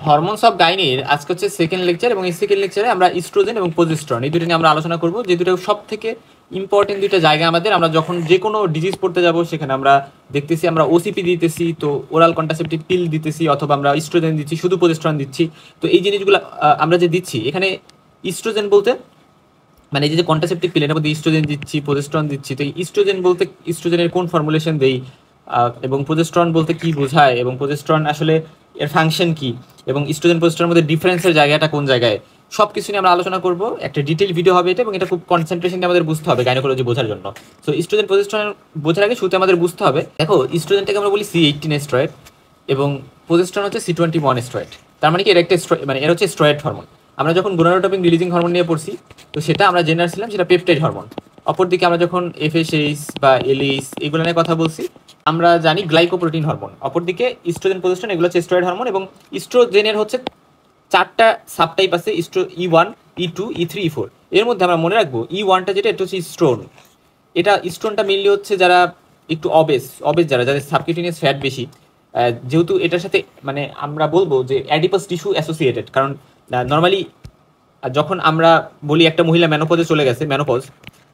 Hormones of গাইনির আজকে হচ্ছে second lecture, এবং এই সেকেন্ড লেকচারে আমরা ইস্ট্রোজেন এবং প্রজেস্টেরন এই দুটো নিয়ে আমরা আলোচনা করব, যে দুটো সব থেকে ইম্পর্টেন্ট দুইটা জায়গা আমাদের। আমরা যখন যে কোনো ডিজিজ পড়তে যাব সেখানে আমরা দেখতেছি আমরা ওসিপি দিতেছি, তো ওরাল কন্ট্রাসেপটিভ পিল দিতেছি, অথবা আমরা ইস্ট্রোজেন দিচ্ছি, শুধু প্রজেস্টেরন দিচ্ছি। তো এই জিনিসগুলো আমরা যে দিচ্ছি এখানে ইস্ট্রোজেন বলতে মানে এই যে কন্ট্রাসেপটিভ পিল এর মধ্যে ইস্ট্রোজেন দিচ্ছি, প্রজেস্টেরন দিচ্ছি, তো এই ইস্ট্রোজেন বলতে ইস্ট্রোজেনের কোন ফর্মুলেশন দেই, এবং প্রজেস্টেরন বলতে কি বোঝায়, এবং প্রজেস্টেরন আসলে এর ফাংশন কি, এবং ইস্ট্রোজেন প্রজেস্টেরনের মধ্যে ডিফারেন্সের জায়গাটা কোন জায়গায়, সব কিছু নিয়ে আমরা আলোচনা করব। একটা ডিটেইল ভিডিও হবে এটা, এবং এটা খুব কনসেন্ট্রেশন দিয়ে আমাদের বুঝতে হবে গাইনোকোলজি বোঝার জন্য। সো ইস্ট্রোজেন প্রজেস্টেরন বোঝার আগে শুরুতে আমাদের বুঝতে হবে, দেখো ইস্ট্রোজেনটাকে আমরা বলি C18 স্টেরয়েড, এবং প্রজেস্টেরন হচ্ছে C21 স্টেরয়েড। তার মানে কি এর একটা মানে এর হচ্ছে স্টেরয়েড হরমোন। আমরা যখন গোনাডোট্রপিন রিলিজিং হরমোন নিয়ে পড়ছি, তো সেটা আমরা জেনে আসছিলাম সেটা পেপটাইড হরমোন। অপরদিকে আমরা যখন FSH বা LH এগুলো নিয়ে কথা বলছি, আমরা জানি গ্লাইকোপ্রোটিন হরমোন। অপরদিকে ইস্ট্রোজেন প্রজেস্টেরন এগুলো হচ্ছে স্টেরয়েড হরমোন, এবং ইস্ট্রোজেনের হচ্ছে 4টা সাবটাইপ আছে, E1 E2 E3 E4। এর মধ্যে আমরা মনে রাখবো E1টা যেটা, এটা হচ্ছে স্টোন। এটা স্টোনটা মেনলি হচ্ছে যারা একটু অবেস যারা, যাদের সাবকিউটেনিয়াস ফ্যাট বেশি, যেহেতু এটার সাথে মানে আমরা বলবো যে অ্যাডিপাস টিস্যু অ্যাসোসিয়েটেড। কারণ নর্মালি যখন আমরা বলি একটা মহিলা ম্যানোপজে চলে গেছে, ম্যানোপজ,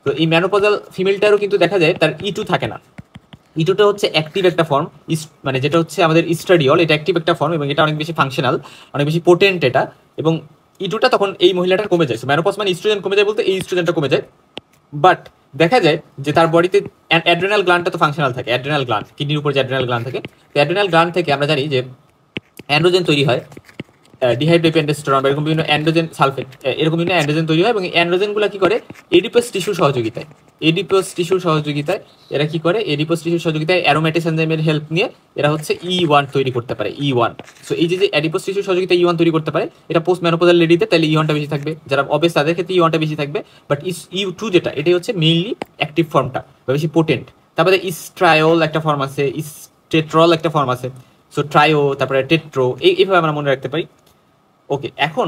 তো এই ম্যানোপজাল ফিমেলটারও কিন্তু দেখা যায় তার E2 থাকে না। E2টা হচ্ছে অ্যাক্টিভ একটা ফর্ম, মানে যেটা হচ্ছে আমাদের ইস্ট্রাডিওল, এটা অ্যাক্টিভ একটা ফর্ম, এবং এটা অনেক বেশি ফাংশনাল, অনেক বেশি পোটেন্ট এটা। এবং E2টা তখন এই মহিলাটার কমে যায়। ম্যানোপজ মানে ইস্ট্রোজেন কমে যায় বলতে এই ইস্ট্রোজেনটা কমে যায়। বাট দেখা যায় যে তার বডিতে অ্যাড্রেনাল গ্ল্যান্ডটা তো ফাংশনাল থাকে, অ্যাড্রেনাল গ্ল্যান্ড, কিডনির উপর যে অ্যাড্রেনাল গ্ল্যান্ড থাকে, তো অ্যাড্রেনাল গ্ল্যান্ড থেকে আমরা জানি যে অ্যান্ড্রোজেন তৈরি হয়, ডিহাইড্রোটেস্টোস্টেরন বা এরকম বিভিন্ন অ্যান্ড্রোজেন সালফেট, এরকম বিভিন্ন অ্যান্ড্রোজেন তৈরি হয়, এবং এই অ্যান্ড্রোজেনগুলো কি করে এডিপোস টিস্যুর সহযোগিতায় এরা কি করে, এডিপোস টিস্যুর সহযোগিতায় অ্যারোমেটিস এনজাইমের হেল্প নিয়ে এরা হচ্ছে E1 তৈরি করতে পারে, E1। সো এই যে অ্যাডিপোস টিস্যুর সহযোগিতায় E1 তৈরি করতে পারে, এটা পোস্ট ম্যানোপজাল লেডিতে, তাহলে E1টা বেশি থাকবে, যারা অবেস তাদের ক্ষেত্রে E1টা বেশি থাকবে। বাট E2 যেটা, এটাই হচ্ছে মেইনলি অ্যাক্টিভ ফর্মটা বা বেশি পোটেন্ট। তারপরে ইস্ট্রায়ল একটা ফর্ম আছে, ইস্টেট্রল একটা ফর্ম আছে। সো ট্রায়ো, তারপরে টেট্রো, এইভাবে আমরা মনে রাখতে পারি। ওকে, এখন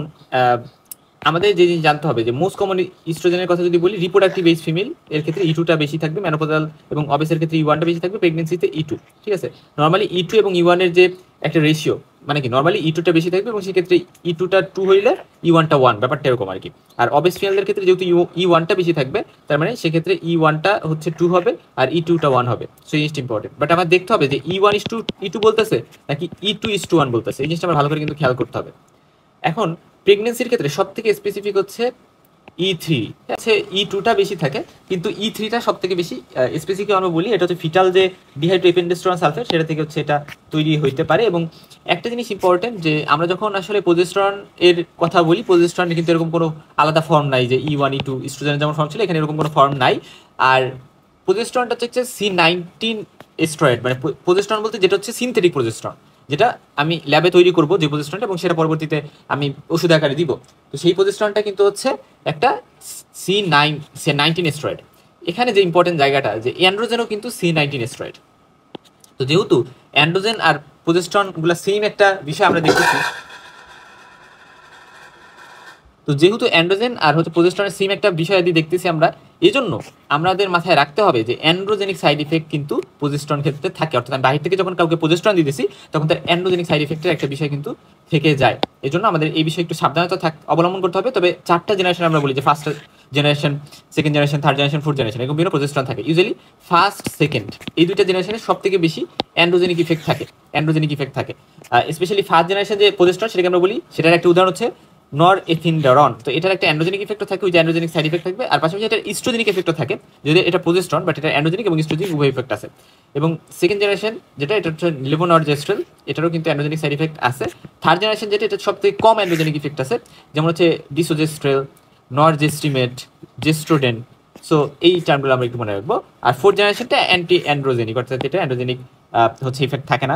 আমাদের যে জিনিস জানতে হবে যে মোস্ট কমন ইস্ট্রোজেনের কথা যদি বলি, রিপ্রোডাক্টিভ এজ ফিমেল এর ক্ষেত্রে E2টা বেশি থাকবে, ম্যানোপজাল এবং অবেসের ক্ষেত্রে E1টা বেশি থাকবে, প্রেগনেন্সিতে E2। ঠিক আছে, নর্মালি E2 এবং E1 এর যে একটা রেশিও, মানে কি নর্মালি E2টা বেশি থাকবে, এবং সেক্ষেত্রে E2টা 2 হইলে E1টা 1, ব্যাপারটা এরকম আর কি। আর অবেস ফিমেলদের ক্ষেত্রে যেহেতু E1টা বেশি থাকবে, তার মানে সেক্ষেত্রে E1টা হচ্ছে 2 হবে আর E2টা 1 হবে। সো এই জিনিসটা ইম্পর্টেন্ট। বাট আমার দেখতে হবে যে E1:2 বলতেছে নাকি E2:1 বলতেছে, এই জিনিসটা আমার ভালো করে কিন্তু খেয়াল করতে হবে। এখন প্রেগনেন্সির ক্ষেত্রে সব থেকে স্পেসিফিক হচ্ছে E3, আছে E2টা বেশি থাকে, কিন্তু E3টা সব থেকে বেশি স্পেসিফিক আমরা বলি, এটা হচ্ছে ফিটাল যে ডিহাইড্রোটেস্টোস্টেরন সালফেট, সেটা থেকে হচ্ছে এটা তৈরি হইতে পারে। এবং একটা জিনিস ইম্পর্টেন্ট, যে আমরা যখন আসলে প্রজেস্টেরন এর কথা বলি, প্রজেস্টেরনের কিন্তু এরকম কোনো আলাদা ফর্ম নাই যে E1 E2 ইস্ট্রোজেনের যেমন ফর্ম ছিল, এখানে এরকম কোনো ফর্ম নাই। আর প্রজেস্টেরনটা হচ্ছে C19 স্টেরয়েড, মানে প্রজেস্টেরন বলতে যেটা হচ্ছে সিনথেটিক প্রজেস্টেরন, যেটা আমি ল্যাবে তৈরি করব যে প্রজেস্টেরনটা, এবং সেটা পরবর্তীতে আমি ওষুধ আকারে দিব। তো সেই প্রজেস্টেরনটা কিন্তু হচ্ছে একটা C19 স্টেরয়েড। এখানে যে ইম্পর্টেন্ট জায়গাটা, যে অ্যান্ড্রোজেনও কিন্তু C19 স্টেরয়েড। তো যেহেতু অ্যান্ড্রোজেন আর প্রজেস্টেরনগুলো সেম একটা বিষয় আমরা দেখতেছি, তো যেহেতু অ্যান্ড্রোজেন আর হচ্ছে প্রজেস্টেরনের সেম একটা বিষয় যদি দেখতেছি আমরা, এই জন্য আমাদের মাথায় রাখতে হবে যে অ্যান্ড্রোজেনিক সাইড ইফেক্ট কিন্তু প্রজেস্টেরন ক্ষেত্রে থাকে। অর্থাৎ আমি বাহির থেকে যখন কাউকে প্রজেস্টেরন দিতেছি, তখন তার অ্যান্ড্রোজেনিক সাইড ইফেক্টের একটা বিষয় কিন্তু থেকে যায়। এই জন্য আমাদের এই বিষয়ে একটু সাবধানতা অবলম্বন করতে হবে। তবে 4টা জেনারেশন আমরা বলি, যে first generation, second generation, third generation, fourth generation, এরকম বিভিন্ন প্রজেস্টেরন থাকে। ইউজুয়ালি ফার্স্ট সেকেন্ড এই দুইটা জেনারেশনে সব থেকে বেশি অ্যান্ড্রোজেনিক ইফেক্ট থাকে। স্পেশালি ফার্স্ট জেনারেশন যে প্রজেস্টেরন, সেটাকে আমরা বলি, সেটার একটা উদাহরণ হচ্ছে নরএথিনডারন। তো এটার একটা অ্যান্ড্রোজেনিক ইফেক্টও থাকে, ওই যে অ্যান্ড্রোজেনিক সাইড ইফেক্ট থাকবে, আর পাশাপাশি এটার ইস্ট্রোজেনিক ইফেক্টও থাকে, যদি এটা প্রজেস্টেরন, বাট এটা অ্যান্ড্রোজেনিক এবং ইস্ট্রোজেনিক উভয় ইফেক্ট আছে। এবং সেকেন্ড জেনারেশন যেটা, এটা হচ্ছে লেভোনরজেস্ট্রেল, এটারও কিন্তু অ্যান্ড্রোজেনিক সাইড ইফেক্ট আছে। থার্ড জেনারেশন যেটা, এটা সব থেকে কম অ্যান্ড্রোজেনিক ইফেক্ট আছে, যেমন হচ্ছে ডিসোজেস্ট্রেল, নরজেস্টিমেট, জেস্ট্রোডেন। সো এই টার্মগুলো আমরা একটু মনে রাখবো। আর ফোর্থ জেনারেশনটা অ্যান্টি অ্যান্ড্রোজেনিক, অর্থাৎ এটা অ্যান্ড্রোজেনিক হচ্ছে ইফেক্ট থাকে না।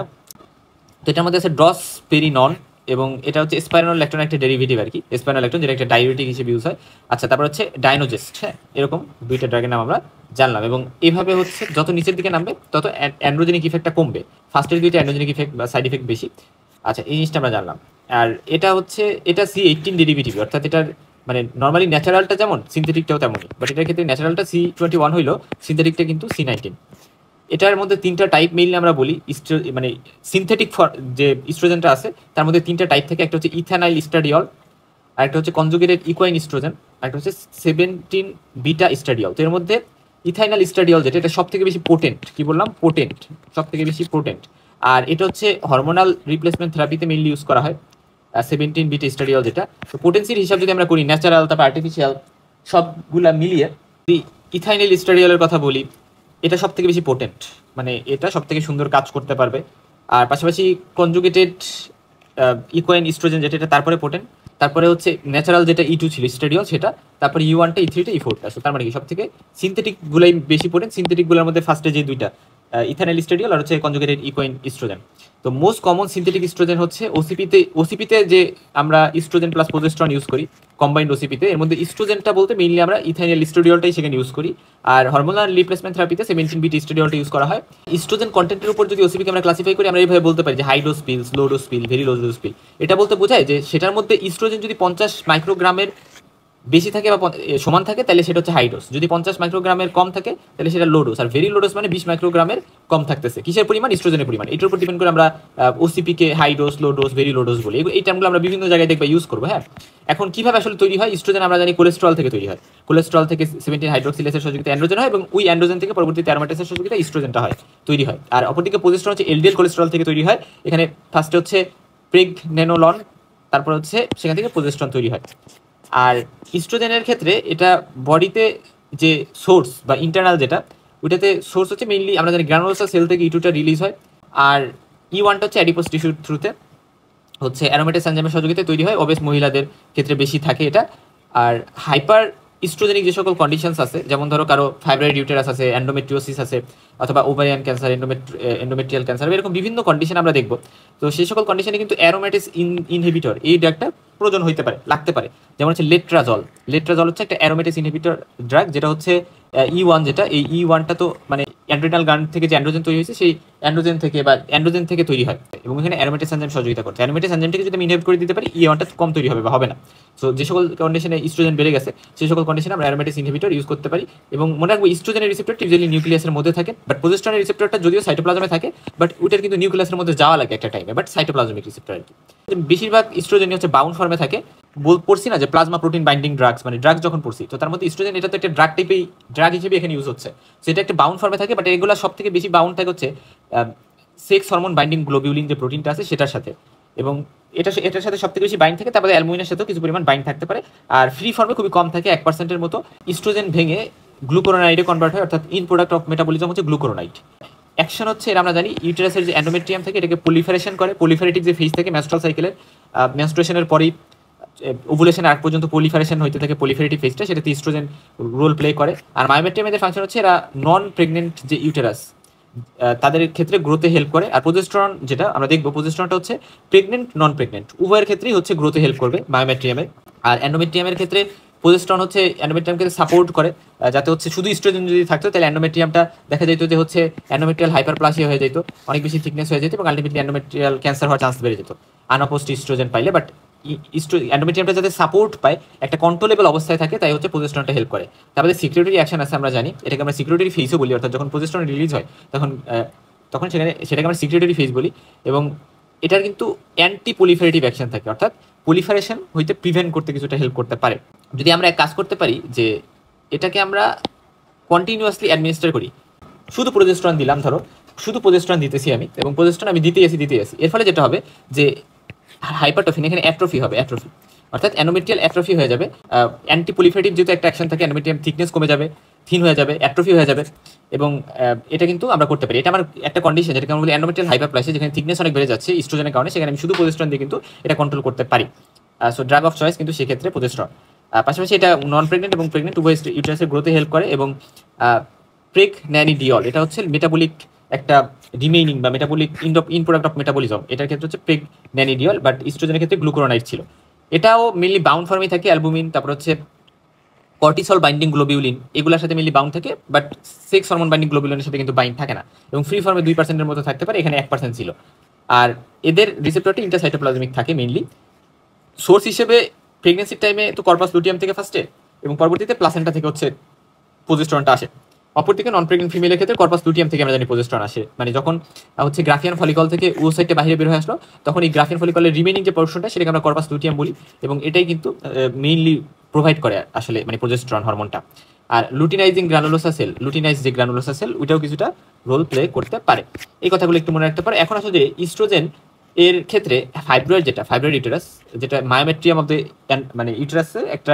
তো এটার মধ্যে আছে ড্রসপেরিনন, এবং এটা হচ্ছে স্পাইরোনোল্যাকটোন একটা ডেরিভেটিভ আর কি, স্পাইরোনোল্যাকটোন যেটা একটা ডায়ুরেটিক হিসেবে ইউজ হয়। আচ্ছা, তারপর হচ্ছে ডাইনোজেস্ট। হ্যাঁ, এরকম দুইটা ড্রাগের নাম আমরা জানলাম, এবং এইভাবে হচ্ছে যত নিচের দিকে নামবে তত অ্যান্ড্রোজেনিক ইফেক্টটা কমবে। ফার্স্টের দুইটা অ্যান্ড্রোজেনিক ইফেক্ট বা সাইড ইফেক্ট বেশি। আচ্ছা, এই জিনিসটা আমরা জানলাম। আর এটা হচ্ছে এটা C18 ডেরিভেটিভ, অর্থাৎ এটার মানে নর্মালি ন্যাচারালটা যেমন সিনথেটিকটাও তেমনই, বাট এটার ক্ষেত্রে ন্যাচারালটা C21 হইলো, সিনথেটিকটা কিন্তু C19। এটার মধ্যে 3টা টাইপ মেইনলি আমরা বলি, মানে সিনথেটিক যে ইস্ট্রোজেনটা আছে তার মধ্যে 3টা টাইপ থাকে। একটা হচ্ছে ইথানাইল ইস্ট্রাডিওল, আরেকটা হচ্ছে কনজুগেটেড ইকুয়াইন ইস্ট্রোজেন, আরেকটা হচ্ছে 17 বিটা ইস্ট্রাডিওল। তো এর মধ্যে ইথাইনাল ইস্ট্রাডিওল যেটা, এটা সব থেকে বেশি পোটেন্ট, কি বললাম, পোটেন্ট, সব থেকে বেশি পোটেন্ট। আর এটা হচ্ছে হরমোনাল রিপ্লেসমেন্ট থেরাপিতে মেইনলি ইউজ করা হয় 17 বিটা ইস্ট্রাডিওল যেটা। তো পোটেন্সির হিসাব যদি আমরা করি, ন্যাচারাল তারপর আর্টিফিশিয়াল সবগুলা মিলিয়ে যদি ইথাইনাল ইস্ট্রাডিওলের কথা বলি, এটা সব থেকে বেশি পোটেন্ট, মানে এটা সব থেকে সুন্দর কাজ করতে পারবে। আর পাশাপাশি কনজুগেটেড ইকুয়াইন ইস্ট্রোজেন যেটা, এটা তারপরে পোটেন্ট, তারপরে হচ্ছে ন্যাচারাল যেটা E2 ছিল স্ট্রাডিওল সেটা, তারপরে E1টা E3টা E4টা। সো তার মানে কি সব থেকে সিনথেটিক গুলাই বেশি পোটেন্ট। সিনথেটিক গুলোর মধ্যে ফার্স্টে যে দুইটা ইথানাইল স্ট্রাডিওল আর হচ্ছে কনজুগেটেড ইকুয়াইন ইস্ট্রোজেন। তো মোস্ট কমন সিনথেটিক ইস্ট্রোজেন হচ্ছে ওসিপিতে যে আমরা ইস্ট্রোজেন প্লাস প্রোজেস্টেরন ইউজ করি কম্বাইন্ড ওসিপিতে, এর মধ্যে ইস্ট্রোজেনটা বলতে মেইনলি আমরা ইথাইনাইল স্ট্রাডিওলটাই সেখানে ইউজ করি। আর হরমোনাল রিপ্লেসমেন্ট থেরাপিতে 17 বিটা স্ট্রাডিওলটা ইউজ করা হয়। ইস্ট্রোজেন কন্টেন্টের উপর যদি ওসিপিকে আমরা ক্লাসিফাই করি, আমরা এইভাবে বলতে পারি যে high dose pills, low dose pill, very low dose pill. এটা বলতে বোঝায় যে সেটার মধ্যে ইস্ট্রোজেন যদি 50 মাইক্রোগ্রামের বেশি থাকে বা সমান থাকে তাহলে সেটা হচ্ছে হাই ডোজ, যদি 50 মাইক্রোগ্রামের কম থাকে তাহলে সেটা low dose. Are very low dose মানে 20 মাইক্রোগ্রামের কম থাকতেছে, কিসের পরিমাণ, ইস্ট্রোজেনের পরিমাণ। এটার উপর ডিপেন্ড করে আমরা ওসিপিকে high dose, low dose, very low dose বলি। এই টার্মগুলো আমরা বিভিন্ন জায়গায় দেখবা ইউজ করবো। হ্যাঁ, এখন কিভাবে আসলে তৈরি হয় ইস্ট্রোজেন, আমরা জানি কোলেস্ট্রল থেকে তৈরি হয়। কোলেস্ট্রল থেকে 17 হাইড্রোক্সিলেসের সহযোগিতা অ্যান্ড্রোজেন হয় এবং ওই অ্যান্ড্রোজেন থেকে পরবর্তীতে অ্যারোমেটেসের সহযোগিতা ইস্ট্রোজেনটা তৈরি হয়। আর অপরদিকে প্রোজেস্টেরন হচ্ছে এলডিএল কোলেস্ট্রল থেকে তৈরি হয়। এখানে ফার্স্টে হচ্ছে প্রেগনেনোলন, তারপর হচ্ছে সেখান থেকে প্রোজেস্টেরন তৈরি হয়। আর ইস্ট্রোজেনের ক্ষেত্রে এটা বডিতে যে সোর্স বা ইন্টারনাল যেটা, ওইটাতে সোর্স হচ্ছে মেইনলি আমরা জানি গ্রানুলোসার সেল থেকে E2টা রিলিজ হয়। আর E1টা হচ্ছে অ্যাডিপোস টিস্যুর থ্রুতে হচ্ছে অ্যারোমেটেস এনজাইমের সহযোগিতায় তৈরি হয়। অবেস মহিলাদের ক্ষেত্রে বেশি থাকে এটা। আর হাইপার ইস্ট্রোজেনিক যে সকল কন্ডিশনস আছে, যেমন ধরো কারো ফাইব্রয়েড ইউটেরাস আছে, এন্ডোমেট্রিওসিস আছে, অথবা ওভারিয়ান ক্যান্সার, এন্ডোমেট্রিয়াল ক্যান্সার, এরকম বিভিন্ন কন্ডিশন আমরা দেখবো। তো সেই সকল কন্ডিশনে কিন্তু অ্যারোমেটেস ইনহিবিটর এই ড্রাগটা প্রয়োজন হইতে পারে, লাগতে পারে। যেমন হচ্ছে লেট্রাজল। লেট্রাজল হচ্ছে একটা অ্যারোমেটেস ইনহিবিটর ড্রাগ, যেটা হচ্ছে E1 যেটা, এই E1টা তো মানে অ্যাড্রিনাল গ্ল্যান্ড থেকে যে অ্যান্ড্রোজেন তৈরি হয়েছে সেই অ্যান্ড্রোজেন থেকে তৈরি হয় এবং এখানে অ্যারোমেটেস এনজাইম সহযোগিতা করছে। অ্যারোমেটেস এনজাইমটাকে যদি আমি ইনহিবিট করে দিতে পারি, E1টা কম তৈরি হবে বা হবে না। সো যে সকল কন্ডিশনে ইস্ট্রোজেন বেড়ে গেছে সেই সকল কন্ডিশনে আমরা অ্যারোমেটেস ইনহিবিটর ইউজ করতে পারি। এবং মনে রাখবো ইস্ট্রোজেনের রিসেপ্টরটি ইউজুয়ালি নিউক্লিয়াসের মধ্যে থাকে, বাট প্রোজেস্টেরনের রিসেপ্টরটা যদিও সাইটোপ্লাজমে থাকে, বাট ওইটার কিন্তু নিউক্লিয়াসের মধ্যে যাওয়া লাগে একটা টাইমে, বাট সাইটোপ্লাজমিক রিসেপ্টর আর কি। বেশিরভাগ ইস্ট্রোজেনই হচ্ছে বাউন্ড ফর্মে থাকে। পড়ছি না যে প্লাজমা প্রোটিন বাইন্ডিং ড্রাগস, মানে ড্রাগস যখন পড়ছি, তো তার মধ্যে ইস্ট্রোজেন এটা তো একটা ড্রাগ হিসেবে এখানে ইউজ হচ্ছে। সেটা একটা বাউন্ড ফর্মে থাকে, বাট এগুলো সব থেকে বেশি বাউন্ড থাকে হচ্ছে সেক্স হরমোন বাইন্ডিং গ্লোবিউলিন যে প্রোটিনটা আছে সেটার সাথে, এবং এটার সাথে সব থেকে বেশি বাইন্ড থাকে। তারপরে অ্যালবুমিনের সাথেও কিছু পরিমাণ বাইন্ড থাকতে পারে। আর ফ্রি ফর্মে খুবই কম থাকে, 1%-এর মতো। ইস্ট্রোজেন ভেঙে গ্লুকোরোনাইডে কনভার্ট হয়, অর্থাৎ ইন প্রোডাক্ট অফ মেটাবলিজম হচ্ছে গ্লুকোরোনাইড। অ্যাকশন হচ্ছে এর আমরা জানি ইউটেরাসের যে এন্ডোমেট্রিয়াম থাকে এটাকে পলিফারেশন করে। পলিফারেটিক যে ফেজ থাকে মেনস্ট্রুয়াল সাইকেলের, মেনস্ট্রুয়েশনের পরেই ওভুলেশন আগ পর্যন্ত পলিফারেশন হইতে থাকে পলিফারেটিভ ফেজটা, সেটাতে ইস্ট্রোজেন রোল প্লে করে। আর মায়োমেট্রিয়ামের ফাংশন হচ্ছে এরা নন প্রেগনেন্ট যে ইউটেরাস তাদের ক্ষেত্রে গ্রোথে হেল্প করে। আর প্রোজেস্টেরন যেটা আমরা দেখবো, প্রোজেস্টেরনটা হচ্ছে প্রেগনেন্ট নন প্রেগনেন্ট উভয়ের ক্ষেত্রেই হচ্ছে গ্রোথে হেল্প করবে মায়োমেট্রিয়ামের। আর এন্ডোমেট্রিয়ামের ক্ষেত্রে প্রোজেস্টেরন হচ্ছে এন্ডোমেট্রিয়ামকে সাপোর্ট করে, যাতে হচ্ছে শুধু ইস্ট্রোজেন যদি থাকতো তাহলে এন্ডোমেট্রিয়ামটা দেখা যেত যে হচ্ছে এন্ডোমেট্রিয়াল হাইপারপ্লাসিয়া হয়ে যেত, অনেক বেশি থিকনেস হয়ে যেত এবং আলটিমেটলি এন্ডোমেট্রিয়াল ক্যান্সার হওয়ার চান্স বেড়ে যেত আনঅপোজড ইস্ট্রোজেন পাইলে। বাট এন্ডোমেট্রিয়ামটা যাতে সাপোর্ট পায়, একটা কন্ট্রোলেবল অবস্থায় থাকে, তাই হচ্ছে প্রোজেস্টেরনটা হেল্প করে। তারপরে সিকিউরিটি অ্যাকশন আছে আমরা জানি, এটাকে আমরা সিকিউরিটি ফেজও বলি, অর্থাৎ যখন প্রোজেস্টেরন রিলিজ হয় তখন সেটাকে আমরা সিকিউরিটি ফেজ বলি। এবং এটার কিন্তু অ্যান্টি পলিফারেটিভ অ্যাকশন থাকে, অর্থাৎ পলিফারেশন হইতে প্রিভেন্ট করতে কিছুটা হেল্প করতে পারে। যদি আমরা এক কাজ করতে পারি যে এটাকে আমরা কন্টিনিউয়াসলি অ্যাডমিনিস্টার করি, শুধু প্রোজেস্টেরন দিলাম, ধরো শুধু প্রোজেস্টেরন দিতেছি আমি, এবং প্রোজেস্টেরন আমি দিতে আসি, এর ফলে যেটা হবে যে হাইপারট্রফি, এখানে অ্যাট্রফি হবে, অ্যাট্রফি অর্থাৎ অ্যানোমেট্রিয়াল অ্যাট্রফি হয়ে যাবে। অ্যান্টি পলিফারেটিভ যেহেতু একটা অ্যাকশন থাকে, অ্যানোমেট্রিয়াম থিকনেস কমে যাবে, থিন হয়ে যাবে, অ্যাট্রফি হয়ে যাবে। এবং এটা কিন্তু আমরা করতে পারি, এটা আমার একটা কন্ডিশন যেটাকে আমরা বলি অ্যানোমেট্রিয়াল হাইপারপ্লাসিয়া, যেখানে থিকনেস অনেক বেড়ে যাচ্ছে ইস্ট্রোজেনের কারণে, সেখানে আমি শুধু প্রোজেস্টেরন দিয়ে কিন্তু এটা কন্ট্রোল করতে পারি। সো ড্রাগ অফ চয়েস কিন্তু সেক্ষেত্রে প্রোজেস্টেরন। পাশাপাশি এটা নন প্রেগনেন্ট এবং প্রেগনেন্ট উভয় ইউটেরাসের গ্রোথে হেল্প করে। এবং প্রেগন্যানিডিওল এটা হচ্ছে মেটাবলিক একটা রিমেইনিং বা metabolic in product of metabolism, এটার ক্ষেত্রে হচ্ছে প্রেগন্যানিডিওল, বাট ইস্ট্রোজেনের ক্ষেত্রে গ্লুকোরোনাইড ছিল। এটাও মেনলি বাউন্ড ফর্মে থাকে, অ্যালবুমিন, তারপর হচ্ছে কর্টিসল বাইন্ডিং গ্লোবিউলিন, এগুলোর সাথে মেনলি বাউন্ড থাকে, বাট সেক্স হরমোন বাইন্ডিং গ্লোবিউলিনের সাথে কিন্তু বাইন্ড থাকে না, এবং ফ্রি ফর্মে 2%-এর মতো থাকতে পারে, এখানে 1% ছিল। আর এদের রিসেপ্টরটি ইন্টারসাইটোপ্লাজমিক থাকে মেনলি। সোর্স হিসেবে প্রেগনেন্সির টাইমে তো কর্পাস লুটিয়াম থেকে ফার্স্টে, এবং পরবর্তীতে প্লাসেন্টা থেকে হচ্ছে প্রোজেস্টেরনটা আসে। অপরদিকে নন প্রেগনেন্ট ফিমেলের ক্ষেত্রে কর্পাস লুটিয়াম থেকে আমরা জানি প্রজেস্টরন আসে, মানে যখন হচ্ছে গ্রাফিয়ান ফলিকল থেকে ওসাইটে বাইরে বের হয়ে আসলো, তখন এই গ্রাফিয়ান ফলিকলের রিমেনিং যে পোর্শনটা সেটাকে আমরা কর্পাস লুটিয়াম বলি, এবং এটাই কিন্তু মেইনলি প্রোভাইড করে আসলে মানে প্রজেস্টরন হরমোনটা। আর লুটিনাইজিং গ্রানুলোসা সেল, লুটিনাইজ যে গ্রানুলোসা সেল ওইটাও কিছুটা রোল প্লে করতে পারে। এই কথাগুলো একটু মনে রাখতে পারে। এখন আসলে ইস্ট্রোজেন এর ক্ষেত্রে ফাইব্রয়েড ইউটেরাস, যেটা মায়োমেট্রিয়াম অফ দ্য মানে ইউটেরাসের একটা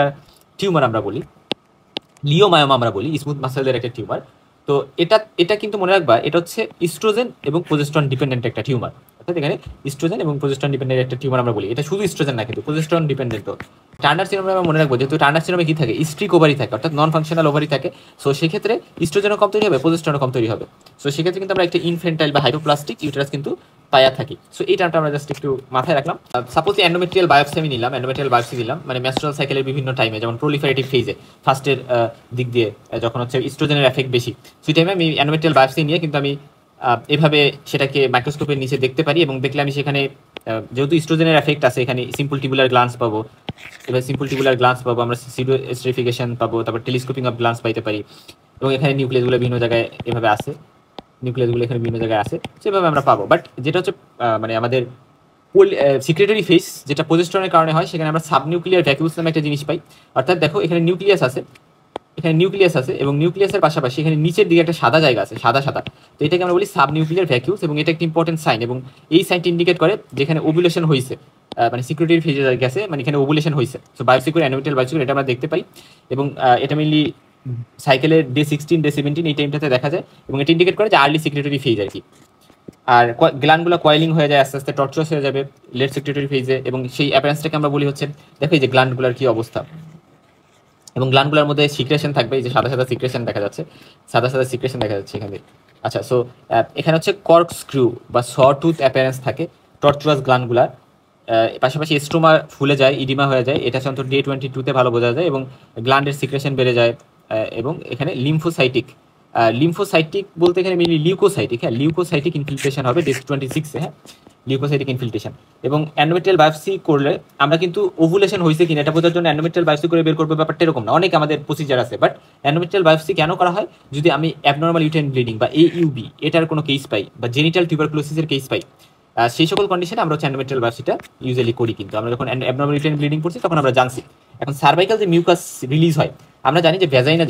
টিউমার আমরা বলি, লিওমায়োমা আমরা বলি, স্মুথ মাসেলের একটা টিউমার। তো এটা কিন্তু মনে রাখবা, এটা হচ্ছে ইস্ট্রোজেন এবং প্রজেস্টেরন ডিপেন্ডেন্ট একটা টিউমার। অর্থাৎ এখানে ইস্ট্রোজেন এবং প্রজেস্টেরন ডিপেন্ডেন্ট একটা টিউমার আমরা বলি। এটা শুধু ইস্ট্রোজেন না, কিন্তু প্রজেস্টেরন ডিপেন্ডেন্টও। টার্নার সিনড্রোমে আমরা মনে রাখবো, যেহেতু টার্নার সিনড্রোমে কি থাকে, স্ট্রিক ওভারি থাকে, অর্থাৎ নন ফাংশনাল ওভারি থাকে। সো সেক্ষেত্রে ইস্ট্রোজেনও কম তৈরি হবে, প্রজেস্টেরনও কম তৈরি হবে। সো সেক্ষেত্রে কিন্তু আমরা একটা ইনফেন্টাইল বা হাইপোপ্লাস্টিক ইউটেরাস কিন্তু পায়া থাকি। সো এই টার্মটা আমরা জাস্ট একটু মাথায় রাখলাম। সাপোজ এন্ডোমেট্রিয়াল বায়োপসি আমি নিলাম, এন্ডোমেট্রিয়াল বায়োপসি দিলাম, মানে মেনস্ট্রুয়াল সাইকেলের বিভিন্ন টাইমে, যেমন প্রলিফারেটিভ ফেজে ফার্স্টের দিক দিয়ে যখন হচ্ছে ইস্ট্রোজেনের এফেক্ট বেশি, সেই টাইমে আমি এন্ডোমেট্রিয়াল বায়োপসি নিয়ে কিন্তু আমি এভাবে সেটাকে মাইক্রোস্কোপের নিচে দেখতে পারি, এবং দেখলে আমি সেখানে যেহেতু ইস্ট্রোজেনের এফেক্ট আছে, এখানে সিম্পল টিবুলার গ্লান্স পাবো। এবার সিম্পল টিবুলার গ্লান্স পাবো, আমরা সিডো স্ট্রিফিকেশন পাবো, তারপর টেলিস্কোপিং অফ গ্লান্স পাইতে পারি, এবং এখানে নিউক্লিয়াসগুলো বিভিন্ন জায়গায় এভাবে আছে, নিউক্লিয়াসগুলো এখানে বিভিন্ন জায়গায় আছে, সেভাবে আমরা পাবো। বাট যেটা হচ্ছে মানে আমাদের সিক্রেটরি ফেস, যেটা প্রজেস্টেরনের কারণে হয়, সেখানে আমরা সাবনিউক্লিয়ার ভ্যাকুয়াস নামে একটা জিনিস পাই। অর্থাৎ দেখো এখানে নিউক্লিয়াস আছে, এবং নিউক্লিয়াসের পাশাপাশি এখানে নিচের দিকে একটা সাদা জায়গা আছে, সাদা সাদা। তো এটাকে আমরা বলি সাবনিউক্লিয়ার ভ্যাকুয়াস, এবং এটা একটা ইম্পর্টেন্ট সাইন, এবং এই সাইনটি ইন্ডিকেট করে যেখানে ওভুলেশন হয়েছে, মানে সিক্রেটরি ফেজে গেছে, মানে এখানে ওভুলেশন হয়েছে। সো বায়োসিকিউর অ্যানোমেট্রিয়াল বায়োসিকিউর এটা আমরা দেখতে পাই, এবং এটা মেনলি সাইকেলের ডে 16 ডে 17 এই টাইমটাতে দেখা যায়, এবং এটা ইন্ডিকেট করে যে আর্লি সিক্রেটরি ফেজ আর কি। আর গ্ল্যান্ডগুলো কয়েলিং হয়ে যায়, আস্তে আস্তে টর্চুয়াস হয়ে যাবে লেট সিক্রেটরি ফেজে, এবং সেই অ্যাপিয়ারেন্সটাকে আমরা বলি হচ্ছে, দেখো এই যে গ্ল্যান্ডগুলোর কি অবস্থা, এবং গ্ল্যান্ডগুলোর মধ্যে সিক্রেশন থাকবে, এই যে সাদা সাদা সিক্রেশন দেখা যাচ্ছে, এখানে। আচ্ছা, সো এখানে হচ্ছে কর্ক স্ক্রু বা সটুথ অ্যাপিয়ারেন্স থাকে টর্চুয়াস গ্ল্যান্ডগুলার। পাশাপাশি স্ট্রোমা ফুলে যায়, ইডিমা হয়ে যায়, এটা সাধারণত ডে 22-তে ভালো বোঝা যায়, এবং গ্ল্যান্ডের সিক্রেশন বেড়ে যায়। এবং এখানে লিম্ফোসাইটিক বলতে এখানে মেনলি লিউকোসাইটিক ইনফিল্ট্রেশন হবে ডে 26-এ, হ্যাঁ, লিউকোসাইটিক ইনফিল্ট্রেশন। এবং অ্যান্ডোমেট্রিয়াল বায়োপসি করলে আমরা কিন্তু ওভুলেশন হয়েছে কিনা এটা বোঝার জন্য অ্যান্ডোমেট্রিয়াল বায়োপসি করে বের করবো, ব্যাপারটা এরকম না, অনেক আমাদের প্রসিজার আছে। বাট অ্যান্ডোমেট্রিয়াল বায়োপসি কেন করা হয়, যদি আমি অ্যাবনর্মাল ইউটেরাইন ব্লিডিং বা AUB এটার কোনো কেস পাই, বা জেনিটাল টিউবারকুলোসিসের কেস পাই, সেই সকল কন্ডিশনে আমরা হচ্ছে অ্যান্ডোমেট্রিয়াল বায়োপসিটা ইউজুয়ালি করি। কিন্তু আমরা যখন অ্যাবনর্মাল ইউটেরাইন ব্লিডিং করছি তখন আমরা জানছি। এখন সার্ভাইকাল যে মিউকাস রিলিজ হয়, আমরা জানি যে ভ্যাজাইনার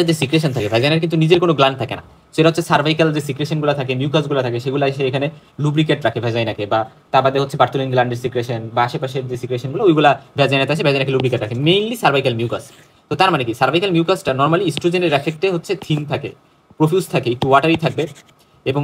যে সিক্রেশন থাকে, ভ্যাজাইনার কিন্তু নিজের কোনো গ্ল্যান্ড থাকে না, সেটা হচ্ছে সার্ভাইকাল যে সিক্রেশনগুলো থাকে, মিউকাসগুলো থাকে, সেগুলো এসে এখানে লুব্রিকেট রাখে ভ্যাজাইনাকে, বা তার বাদে হচ্ছে বার্থোলিন গ্ল্যান্ডের সিক্রেশন বা আশেপাশের যে সিক্রেশনগুলো ওইগুলো ভ্যাজাইনাতে আসে, ভ্যাজাইনাকে লুব্রিকেট রাখে, মেইনলি সার্ভাইকাল মিউকাস। তো তার মানে কি, সার্ভাইকাল মিউকাসটা নর্মালি ইস্ট্রোজেনের এফেক্টে হচ্ছে থিন থাকে, প্রফিউজ থাকে, একটু ওয়াটারি থাকবে, এবং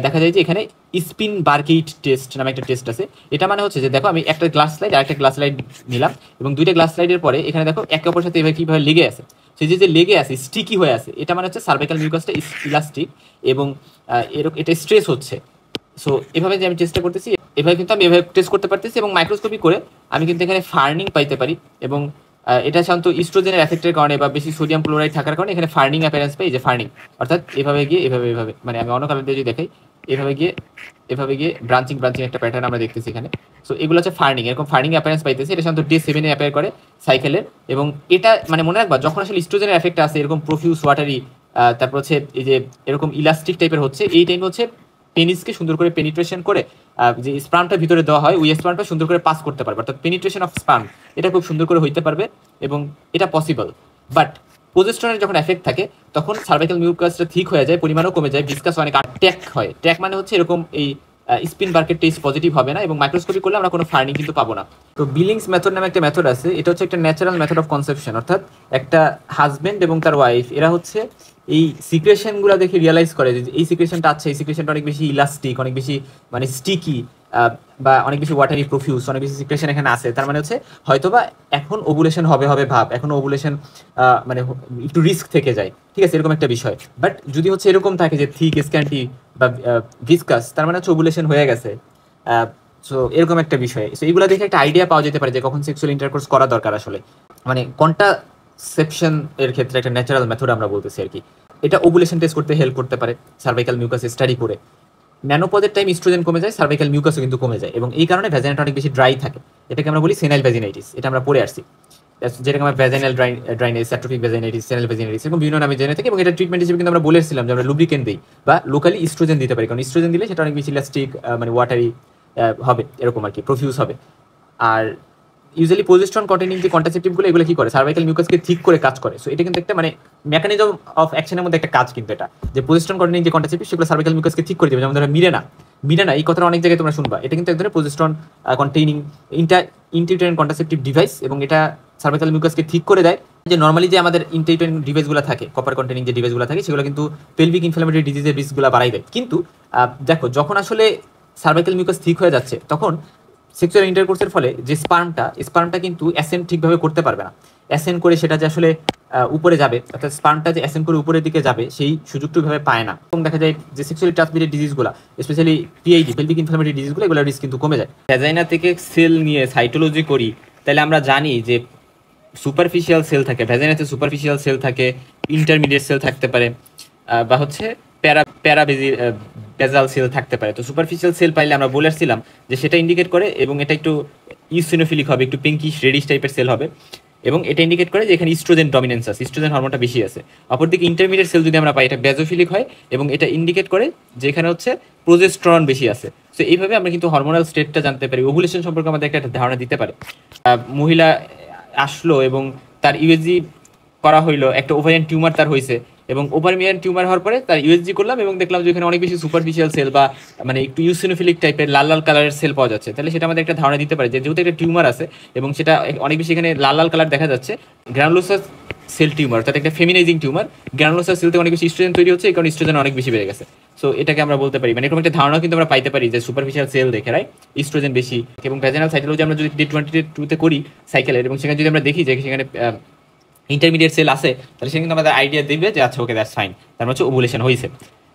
দেখা যায় যে এখানে স্পিন বার্কেট টেস্ট নামে একটা টেস্ট আছে। এটা মানে হচ্ছে যে দেখো আমি একটা গ্লাস স্লাইড আর একটা গ্লাস স্লাইড নিলাম, এবং দুইটা গ্লাস স্লাইডের পরে এখানে দেখো একে অপরের সাথে এভাবে কীভাবে লেগে আছে, সেই যে লেগে আছে, স্টিকি হয়ে আছে, এটা মানে হচ্ছে সার্ভাইকাল মিউকাসটা ইলাস্টিক, এবং এরকম এটা স্ট্রেস হচ্ছে। সো এভাবে যে আমি চেষ্টা করতেছি, এভাবে কিন্তু আমি এভাবে টেস্ট করতে পারতেছি, এবং মাইক্রোস্কোপি করে আমি কিন্তু এখানে ফার্নিং পাইতে পারি, এবং এটা সাধারণত ইস্ট্রোজেনের এফেক্টের কারণে বা বেশি সোডিয়াম ক্লোরাইড থাকার কারণে এখানে ফার্নিং অ্যাপিয়ারেন্স পাই, যে ফার্নিং, অর্থাৎ এভাবে গিয়ে এভাবে, মানে আমি অন্য কালার দিয়ে যদি দেখাই, এভাবে গিয়ে ব্রাঞ্চিং একটা প্যাটার্ন আমরা দেখতেছি এখানে। সো এগুলো হচ্ছে ফার্নিং, এরকম ফার্নিং অ্যাপিয়ারেন্স পাইতেছি, এটা সাধারণত ডে 7-এ অ্যাপিয়ার করে সাইকেলের। এবং এটা মানে মনে রাখবা, যখন আসলে ইস্ট্রোজেনের এফেক্ট আছে এরকম প্রফিউজ ওয়াটারি, তারপর হচ্ছে এই যে এরকম ইলাস্টিক টাইপের হচ্ছে, এই টাইমে হচ্ছে পেনিসকে সুন্দর করে পেনিট্রেশন করে যে স্পার্মটা ভিতরে দেওয়া হয়, ওই স্পার্মটা সুন্দর করে পাস করতে পারবে, অর্থাৎ পেনিট্রেশন অফ স্পার্ম এটা খুব সুন্দর করে হইতে পারবে, এবং এটা পসিবল। বাট প্রজেস্টেরনের যখন এফেক্ট থাকে তখন সার্ভাইকাল মিউকাসটা ঠিক হয়ে যায়, পরিমাণও কমে যায়, ভিসকাস অনেক, আর ট্যাক হয়। ট্যাক মানে হচ্ছে এরকম এই স্পিন বার্কের টেস্ট পজিটিভ হবে না, এবং মাইক্রোস্কোপি করলে আমরা কোনো ফার্নিং কিন্তু পাবো না। তো বিলিংস মেথড নামে একটা মেথড আছে, এটা হচ্ছে একটা ন্যাচারাল মেথড অফ কনসেপশন, অর্থাৎ একটা হাজবেন্ড এবং তার ওয়াইফ এরা হচ্ছে এই সিক্রেশনগুলো দেখে রিয়েলাইজ করে যে এই সিক্রেশনটা আছে, এই সিক্রেশনটা অনেক বেশি ইলাস্টিক, অনেক বেশি মানে স্টিকি, বা অনেক বেশি ওয়াটারি প্রফিউজ, অনেক বেশি সিক্রেশন এখানে আছে, তার মানে হচ্ছে হয়তোবা এখন ওভুলেশন হবে ভাব, এখন ওভুলেশন মানে একটু রিস্ক থেকে যায়, ঠিক আছে, এরকম একটা বিষয়। বাট যদি হচ্ছে এরকম থাকে যে থিক, স্ক্যান্টি বা ভিসকাস, তার মানে হচ্ছে ওভুলেশন হয়ে গেছে। সো এরকম একটা বিষয়। সো এইগুলো দেখে একটা আইডিয়া পাওয়া যেতে পারে যে কখন সেক্সুয়াল ইন্টারকোর্স করা দরকার আসলে, মানে কন্ট্রাসেপশন এর ক্ষেত্রে একটা ন্যাচারাল মেথড আমরা বলতেছি আর কি। এটা ওভুলেশন টেস্ট করতে হেল্প করতে পারে সার্ভাইকাল মিউকাস স্টাডি করে। ন্যানোপদের টাইম ইস্ট্রোজেন কমে যায়, সার্ভাইকাল মিউকাসও কিন্তু কমে যায়, এবং এই কারণে ভ্যাজিনাটা অনেক বেশি ড্রাই থাকে, এটাকে আমরা বলি সেনাইল ভ্যাজিনাইটিস, এটা আমরা পড়ে আসছি। যেটাকে আমরা vaginal dryness, atrophic vaginitis, channel vaginitis এরকম বিভিন্ন নামে জেনে থাকি। এবং এটা ট্রিটমেন্ট হিসেবে কিন্তু আমরা বলেছিলাম যে আমরা লুব্রিকেন্ট দিই বা লোকালি ইস্ট্রোজেন দিতে পারি, কারণ ইস্ট্রোজেন দিলে সেটা অনেক বেশি ইলাস্টিক, মানে ওয়াটারি হবে, এরকম আর কি, প্রফিউজ হবে। আর ইউজুয়ালি প্রজেস্টরন কন্টেনিং যে কন্ট্রাসেপটিভগুলো এগুলো কি করে, সার্ভাইকাল মিউকাসকে ঠিক করে কাজ করে। সো এটা কিন্তু একটা মানে মেকানিজম অফ অ্যাকশনের মধ্যে একটা কাজ, কিন্তু এটা যে প্রজেস্টরন কন্টেনিং যে কন্ট্রাসেপটিভ সেগুলো সার্ভাইকাল মিউকাসকে ঠিক করে দেবে। যেমন ধরো মিরেনা এই কথাটা অনেক জায়গায় তোমরা শুনবা, এটা কিন্তু এক ধরনের প্রজেস্টরন কন্টেইনিং ইন্টিউটেরিয়ান কন্ট্রাসেপটিভ ডিভাইস, এবং এটা সার্ভাইকাল মিউকাসকে ঠিক করে দেয়। যে নর্মালি যে আমাদের ইন্টিউটেরিয়ান ডিভাইসগুলো থাকে, কপার কন্টেনিং যে ডিভাইসগুলো থাকে, সেগুলো কিন্তু পেলভিক ইনফ্লামেটরি ডিজিজের রিস্কগুলো বাড়াই দেয়। কিন্তু দেখো যখন আসলে সার্ভাইকাল মিউকাস ঠিক হয়ে যাচ্ছে, তখন সেক্সুয়াল ইন্টারকোর্সের ফলে যে স্পার্মটা কিন্তু অ্যাসেন্ড ঠিকভাবে করতে পারবে না। অ্যাসেন্ড করে সেটা যে আসলে উপরে যাবে, অর্থাৎ স্পার্মটা যে অ্যাসেন্ড করে উপরের দিকে যাবে সেই সুযোগটুকুভাবে পায় না। এবং দেখা যায় যে সেক্সুয়ালি ট্রান্সমিটেড ডিজিজগুলো, স্পেশালি পিআইডি, পেলভিক ইনফ্লামেটরি ডিজিজগুলো, এগুলোর রিস্ক কিন্তু কমে যায়। ভ্যাজাইনা থেকে সেল নিয়ে সাইটোলজি করি, তাহলে আমরা জানি যে সুপারফিশিয়াল সেল থাকে, ভ্যাজাইনাতে সুপারফিশিয়াল সেল থাকে, ইন্টারমিডিয়েট সেল থাকতে পারে, বা হচ্ছে বেজাল সেল থাকতে পারে। তো সুপারফিশিয়াল সেল পাইলে আমরা বলে আসছিলাম যে সেটা ইন্ডিকেট করে, এবং এটা একটু ইউসিনোফিলিক হবে, একটু পিঙ্কিশ রেডিশ টাইপের সেল হবে, এবং এটা ইন্ডিকেট করে যে এখানে ইস্ট্রোজেন ডমিনেন্স আছে, ইস্ট্রোজেন হরমোনটা বেশি আছে। অপরদিকে ইন্টারমিডিয়েট সেল যদি আমরা পাই, এটা বেজোফিলিক হয়, এবং এটা ইন্ডিকেট করে যে এখানে হচ্ছে প্রোজেস্টেরন বেশি আছে। সো এইভাবে আমরা কিন্তু হরমোনাল স্টেটটা জানতে পারি, ওভুলেশন সম্পর্কে আমাদের একটা ধারণা দিতে পারে। মহিলা আসলো এবং তার ইউএসজি করা হইলো, একটা ওভারিয়ান টিউমার তার হয়েছে, এবং ওভারিয়ান টিউমার হওয়ার পরে তার ইউএসজি করলাম এবং দেখলাম যে এখানে অনেক বেশি সুপারফিশিয়াল সেল বা মানে একটু ইউসিনোফিলিক টাইপের লাল লাল কালারের সেল পাওয়া যাচ্ছে। তাহলে সেটা আমাদের একটা ধারণা দিতে পারে যে যেহেতু একটা টিউমার আছে এবং সেটা অনেক বেশি এখানে লাল লাল কালার দেখা যাচ্ছে, গ্রানুলোসাস সেল টিউমার, তাতে একটা ফেমিনাইজিং টিউমার, গ্রানুলোসাস সেলতে অনেক বেশি ইস্ট্রোজেন তৈরি হচ্ছে, এই কারণে ইস্ট্রোজেন অনেক বেশি বেড়ে গেছে। সো এটাকে আমরা বলতে পারি, মানে এরকম একটা ধারণা কিন্তু আমরা পাইতে পারি যে সুপারফিশিয়াল সেল দেখে রাইট ইস্ট্রোজেন বেশি। এবং ভ্যাজাইনাল সাইটোলজি আমরা যদি ডে 22-তে করি সাইকেলের, এবং সেখানে যদি আমরা দেখি যে সেখানে ইন্টারমিডিয়েট সেল আছে, তাহলে সে কিন্তু আমাদের আইডিয়া দিবে যে আচ্ছা ওকে দ্যাটস ফাইন, তার হচ্ছে ওভুলেশন হয়েছে।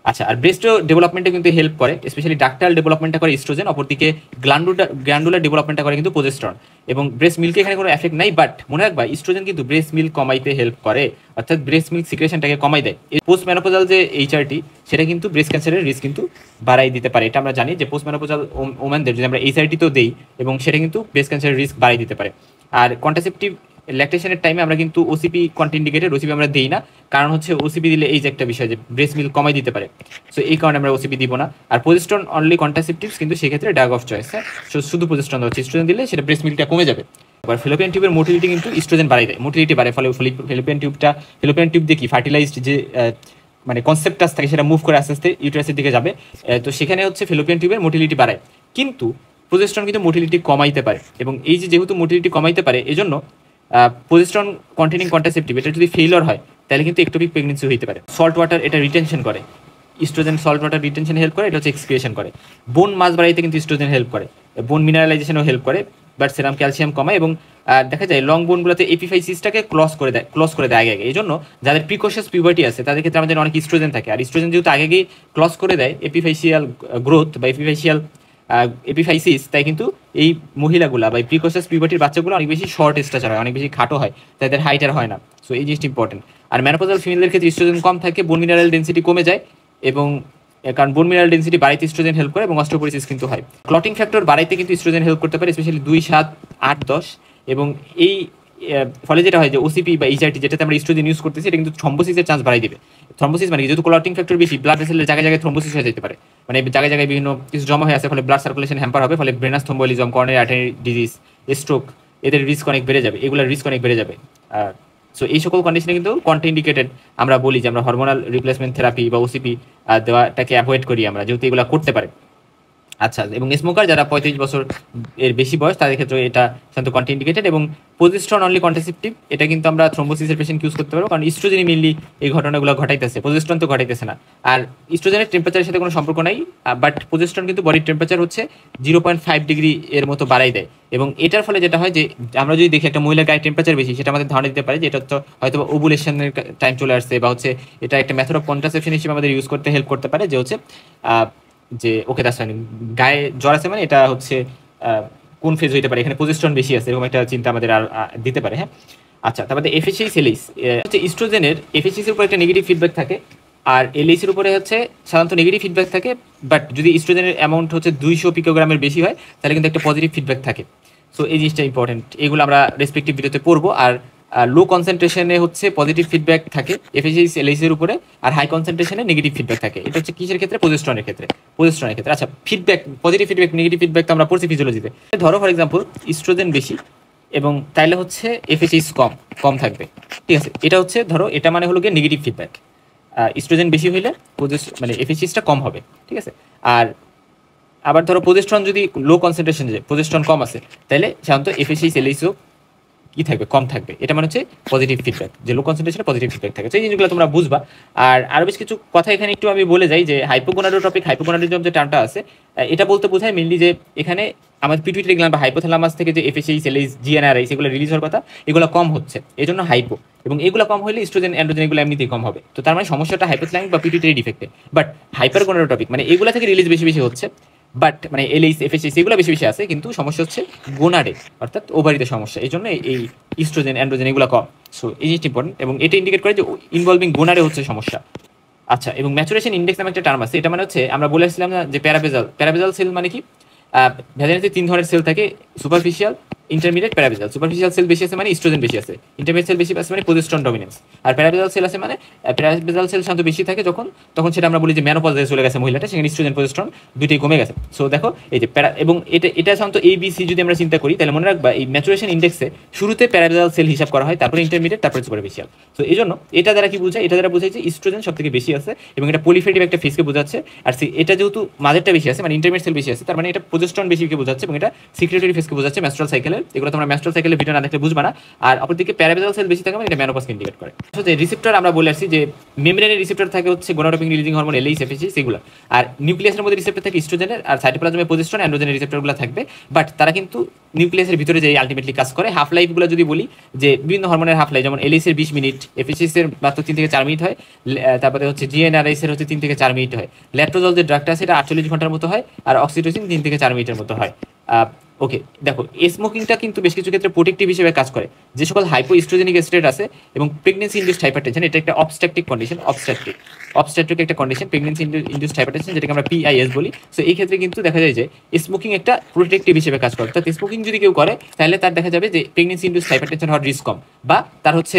আচ্ছা, আর ব্রেস্ট ডেভেলপমেন্টে কিন্তু হেল্প করে, স্পেশালি ডাক্টাল ডেভেলপমেন্টটা করে ইস্ট্রোজেন, অপরদিকে গ্ল্যান্ডুলার ডেভেলপমেন্টটা করে কিন্তু প্রজেস্টেরন। এবং ব্রেস্ট মিল্কে এখানে কোনো এফেক্ট নাই, বাট মনে রাখবা ইস্ট্রোজেন কিন্তু ব্রেস্ট মিল্ক কমাইতে হেল্প করে, অর্থাৎ ব্রেস্ট মিল্ক সিক্রেশনটাকে কমাই দেয়। পোস্ট মেনোপজাল যে এইচআরটি, সেটা কিন্তু ব্রেস্ট ক্যান্সারের রিস্ক কিন্তু বাড়াই দিতে পারে। এটা আমরা জানি যে পোস্ট মেনোপজাল ওমেনদের যদি আমরা এইচআরটিতেও দেই, এবং সেটা কিন্তু ব্রেস্ট ক্যান্সারের রিস্ক বাড়াই দিতে পারে। আর কন্ট্রাসেপটিভ ল্যাকটেশনের টাইমে আমরা কিন্তু ওসিপি কন্ট্রাইন্ডিকেটেড, ওসিপি আমরা দিই না, কারণ হচ্ছে ওসিপি দিলে এই যে একটা বিষয় যে ব্রেস্ট মিল্ক কমাই দিতে পারে। সো এই কারণে আমরা ওসিপি দিব না। আর প্রজেস্টেরন অনলি কন্ট্রাসেপটিভস, কিন্তু সেক্ষেত্রে ড্রাগ অফ চয়েস, হ্যাঁ, শুধু প্রজেস্টেরন হচ্ছে, ইস্ট্রোজেন দিলে সেটা ব্রেস্ট মিল্কটা কমে যাবে। আবার ফেলোপিয়ান টিউবের মোটিলিটি কিন্তু ইস্ট্রোজেন বাড়াই দেয়, মোটিলিটি বাড়ে, ফলে ফেলোপিয়ান টিউব দিয়ে কি ফার্টিলাইজড যে মানে কনসেপ্টাস থাকে সেটা মুভ করে আস্তে আস্তে ইউটেরাসের দিকে যাবে। তো সেখানে হচ্ছে ফেলোপিয়ান টিউবের মোটিলিটি বাড়ায়, কিন্তু প্রজেস্টেরন কিন্তু মোটিলিটি কমাইতে পারে। এবং এই যে যেহেতু মোটিলিটি কমাইতে পারে, এজন্য প্রজেস্টেরন কন্টেনিং কন্ট্রাসেপটিভ এটা যদি ফেইলিওর হয়, তাহলে কিন্তু একটোপিক প্রেগনেন্সি হতে পারে। সল্ট ওয়াটার এটা রিটেনশন করে, estrogen salt water retention help করে, এটা হচ্ছে এক্সক্রিয়েশন করে। বোন মাস বাড়াইতে কিন্তু ইস্ট্রোজেন হেল্প করে, বোন মিনারেলাইজেশনও হেল্প করে, বাট সেরাম ক্যালসিয়াম কমায়। এবং দেখা যায় লং বোনগুলোতে এপিফাইসিসটাকে ক্লস করে দেয় আগে। এই জন্য যাদের প্রিকশাস পিউবার্টি আছে তাদের ক্ষেত্রে আমাদের অনেক ইস্ট্রোজেন থাকে, আর ইস্ট্রোজেন যেহেতু আগেই ক্লস করে দেয় এপিফাইসিয়াল গ্রোথ বা এপিফাইসিস, তাই কিন্তু এই মহিলাগুলা বা প্রিকশাস পিউবার্টির বাচ্চাগুলো অনেক বেশি শর্ট স্ট্যাচার হয়, অনেক বেশি খাটো হয়, তাদের হাইট আর হয় না। সো এই জিনিসটা ইম্পর্টেন্ট। আর মেনোপজাল ফিমেলদের ক্ষেত্রে ইস্ট্রোজেন কম থাকে, বোন মিনারেল ডেন্সিটি কমে যায়, এবং কারণ বোন মিনারেল ডেন্সিটি বাড়াইতে ইস্ট্রোজেন হেল্প করে, এবং অস্টিওপোরোসিস কিন্তু হয়। ক্লটিং ফ্যাক্টর বাড়াইতে কিন্তু ইস্ট্রোজেন হেল্প করতে পারে, স্পেশালি 2, 7, 8, 10। এবং এই ফলে যেটা হয় যে ওসিপি বা এইচআরটি যেটাতে আমরা ইস্ট্রোজেন ইউজ করতেছি, এটা কিন্তু থ্রম্বোসিসের চান্স বাড়াই দিবে। থ্রম্বোসিস মানে যেহেতু ক্লটিং ফ্যাক্টর বেশি, ব্লাড ভেসেলের জায়গায় জায়গায় থ্রম্বোসিস হয়ে যেতে পারে, মানে জায়গায় জায়গায় বিভিন্ন কিছু জমা হয়ে আসে, ফলে ব্লাড সার্কুলেশন হ্যাম্পার হবে, ফলে venous thromboembolism, coronary artery disease, stroke, এদের রিস্ক অনেক বেড়ে যাবে, এগুলোর রিস্ক অনেক বেড়ে যাবে। সো এই সকল কন্ডিশনে কিন্তু কন্ট্রাইন্ডিকেটেড আমরা বলি যে আমরা হরমোনাল রিপ্লেসমেন্ট থেরাপি বা ওসিপি দেওয়াটাকে অ্যাভয়েড করি আমরা, যেহেতু এগুলো করতে পারে। আচ্ছা, এবং স্মোকার যারা 35 বছর এর বেশি বয়স, তাদের ক্ষেত্রে এটা সাধারণত কন্ট্রাইন্ডিকেটেড। এবং প্রজেস্টেরন অনলি কন্ট্রাসেপটিভ, এটা কিন্তু আমরা থ্রম্বোসিসের পেশেন্ট ইউজ করতে পারবো, কারণ ইস্ট্রোজেনই মেইনলি এই ঘটনাগুলো ঘটাইতেছে, প্রজেস্টেরন তো ঘটাইতেছে না। আর ইস্ট্রোজেনের টেম্পারেচারের সাথে কোনো সম্পর্ক নাই, বাট প্রজেস্টেরন কিন্তু বডির টেম্পারেচার হচ্ছে 0.5 ডিগ্রি এর মতো বাড়াই দেয়। এবং এটার ফলে যেটা হয় যে আমরা যদি দেখি একটা মহিলার গায়ে টেম্পারেচার বেশি, সেটা আমাদের ধারণা দিতে পারে যে এটা তো হয়তো ওভুলেশনের টাইম চলে আসছে, বা হচ্ছে এটা একটা মেথড অফ কন্ট্রাসেপশন হিসেবে আমাদের ইউজ করতে হেল্প করতে পারে, যে হচ্ছে যে ওকে দ্যাটস ফাইন, গায়ে জ্বর আছে মানে এটা হচ্ছে কোন ফেজ হইতে পারে, এখানে প্রজেস্টেরন বেশি আছে, এরকম একটা চিন্তা আমাদের আর দিতে পারে। হ্যাঁ, আচ্ছা, তারপরে এফএসএই সেলিস হচ্ছে ইস্ট্রোজেনের এফএসএস এর উপর একটা নেগেটিভ ফিডব্যাক থাকে, আর এলএইচ এর উপরে হচ্ছে সাধারণত নেগেটিভ ফিডব্যাক থাকে, বাট যদি ইস্ট্রোজেনের অ্যামাউন্ট হচ্ছে 200 পিকোগ্রামের বেশি হয়, তাহলে কিন্তু একটা পজিটিভ ফিডব্যাক থাকে। সো এই জিনিসটা ইম্পর্টেন্ট, এগুলো আমরা রেসপেক্টিভ ভিডিওতে পড়বো। আর লো কনসেন্ট্রেশনে হচ্ছে পজিটিভ ফিডব্যাক থাকে এফএসএইচ এলএইচ এর উপরে, আর হাই কনসেন্ট্রেশনে নেগেটিভ ফিডব্যাক থাকে। এটা হচ্ছে কিসের ক্ষেত্রে? পজিস্ট্রনের ক্ষেত্রে। পজিস্ট্রনের ক্ষেত্রে আচ্ছা, feedback positive feedback negative feedback তো আমরা পড়ছি ফিজিওলজিতে। ধরো ফর এক্সাম্পল ইস্ট্রোজেন বেশি এবং তাইলে হচ্ছে এফএসএইচ কম থাকবে, ঠিক আছে। এটা হচ্ছে ধরো এটা মানে হলো গিয়ে নেগেটিভ ফিডব্যাক। ইস্ট্রোজেন বেশি হইলে মানে এফএসএইচটা কম হবে, ঠিক আছে। আর আবার ধরো প্রজেস্ট্রন যদি লো কনসেন্ট্রেশন, যে প্রজেস্ট্রন কম আছে, তাহলে সাধারণত এফএসএইচ এলএইচও কি থাকবে? কম থাকবে। এটা মানে হচ্ছে পজিটিভ ফিডব্যাক, যে লো কনসেন্ট্রেশনে পজিটিভ ফিডব্যাক থাকে। তো এই জিনিসগুলো তোমরা বুঝবা। আর আরও বেশ কিছু কথা এখানে একটু আমি বলে যাই, যে হাইপোগোনাডোট্রপিক হাইপোগোনাডিজম যে টার্মটা আছে, এটা বলতে বোঝায় মেনলি যে এখানে আমাদের পিটুইটারি গ্ল্যান্ড বা হাইপোথ্যালামাস থেকে যে এফএসএইচ এলএইচ জিএনআরআই সেগুলো রিলিজ হওয়ার কথা, এগুলো কম হচ্ছে, এই জন্য হাইপো। এবং এগুলো কম হলে ইস্ট্রোজেন অ্যান্ড্রোজেন এগুলো এমনিতেই কম হবে। তো তার মানে সমস্যাটা হাইপোথ্যালামিক বা পিটুইটারি ডিফেক্টে। বাট হাইপারগোনাডোট্রপিক মানে এগুলো থেকে রিলিজ বেশি বেশি হচ্ছে, বাট মানে এলএইচ এফএসএইচ এগুলো বেশি বেশি আছে, কিন্তু সমস্যা হচ্ছে গোনাডে অর্থাৎ ওভারিতে সমস্যা, এই জন্য এই ইস্ট্রোজেন অ্যান্ড্রোজেন এগুলো কম। সো এই জিনিসটা ইম্পর্টেন্ট, এবং এটা ইন্ডিকেট করে যে ইনভলভিং গোনাডে হচ্ছে সমস্যা। আচ্ছা, এবং ম্যাচুরেশন ইন্ডেক্স নামে একটা টার্ম আছে, এটা মানে হচ্ছে আমরা বলেছিলাম না যে প্যারাবেজাল সেল মানে কি? ভ্যাজাইনাতে 3 ধরনের সেল থাকে, সুপারফিশিয়াল, ইন্টারমিডিয়েট, প্যারাবেজাল। সুপারফিশিয়াল সেল বেশি আছে মানে ইস্ট্রোজেন বেশি আছে, ইন্টারমিডিয়েট সেল বেশি আছে মানে প্রজেস্ট্রন ডমিনেন্স, আর প্যারাবেজাল সেল আছে মানে প্যারাবেজাল সেল সাধারণত বেশি থাকে তখন সেটা আমরা বলি যে মেনোপজে চলে গেছে মহিলাটা, সেখানে ইস্ট্রোজেন প্রজেস্ট্রন দুইটাই কমে গেছে। সো দেখো এই যে এবং এটা সাধারণত ABC যদি আমরা চিন্তা করি, তাহলে মনে রাখবা এই ম্যাচুরেশন ইন্ডেক্সে শুরুতে প্যারাবেজাল সেল হিসাব করা হয়, তারপরে ইন্টারমিডিয়েট, তারপরে সুপারফিশিয়াল। তো এই জন্য এটা দ্বারা কি বোঝায়? এটা দ্বারা বোঝায় যে ইস্ট্রোজেন সব থেকে বেশি আছে, এবং এটা পলিফেটিভ একটা ফেজকে বোঝাচ্ছে। আর এটা যেহেতু মাঝেরটা বেশি আছে মানে ইন্টারমিডিয়েট সেল বেশি আছে, তার মানে এটা প্রজেস্ট্রন বেশিকে বোঝাচ্ছে, এবং এটা সিক্রেটরি ফেজকে বোঝাচ্ছে মেনস্ট্রুয়াল সাইকেলের। এগুলো তোমরা মেনস্ট্রুয়াল সাইকেলের ভিডিও না দেখলে বুঝবা না। আর অপরদিকে প্যারাবেজাল সেল বেশি থাকে মানে এটা মেনোপজকে ইন্ডিকেট করে। যে রিসেপ্টর আমরা বলে আসছি যে মেমব্রেনের রিসেপ্টর থাকে হচ্ছে gonadotropic releasing hormone LH FSH সেগুলো, আর নিউক্লিয়াসের মধ্যে রিসেপ্টর থাকে ইস্ট্রোজেনের, আর সাইটোপ্লাজমে প্রজেস্ট্রন অ্যান্ড্রোজেনের রিসেপ্টরগুলো থাকবে। বাট তারা কিন্তু নিউক্লিয়াসের ভিতরে যে আলটিমেটলি কাজ করে। হাফ লাইফগুলো যদি বলি, যে বিভিন্ন হরমোনের হাফ লাইফ, যেমন এলএইচ এর 20 মিনিট, এফএসএইচ এর মাত্র 3 থেকে 4 মিনিট হয়, তারপরে হচ্ছে জিএনআরএইচ এর হচ্ছে 3 থেকে 4 মিনিট হয়, ল্যাট্রোজল যে ড্রাগটা আছে এটা 48 ঘন্টার মতো হয়, আর অক্সিটোসিন 3 থেকে 4 মিনিটের মতো হয়। ওকে, দেখো স্মোকিংটা কিন্তু বেশ কিছু ক্ষেত্রে প্রোটেক্টিভ হিসেবে কাজ করে। যে সকল হাইপো ইস্ট্রোজেনিক স্টেট আছে এবং প্রেগনেন্সি ইন্ডিউসড হাইপারটেনশন, এটা একটা অবস্ট্রাকটিভ কন্ডিশন, অবস্ট্রাকটিভ একটা কন্ডিশন, প্রেগনেন্সি ইন্ডিউসড হাইপারটেনশন, যেটাকে আমরা PIS বলি। সো এই ক্ষেত্রে কিন্তু দেখা যায় যে স্মোকিং একটা প্রোটেক্টিভ হিসেবে কাজ করে। অর্থাৎ স্মোকিং যদি কেউ করে, তাহলে তার দেখা যাবে যে প্রেগনেন্সি ইন্ডিউসড হাইপারটেনশন হওয়ার রিস্ক কম, বা তার হচ্ছে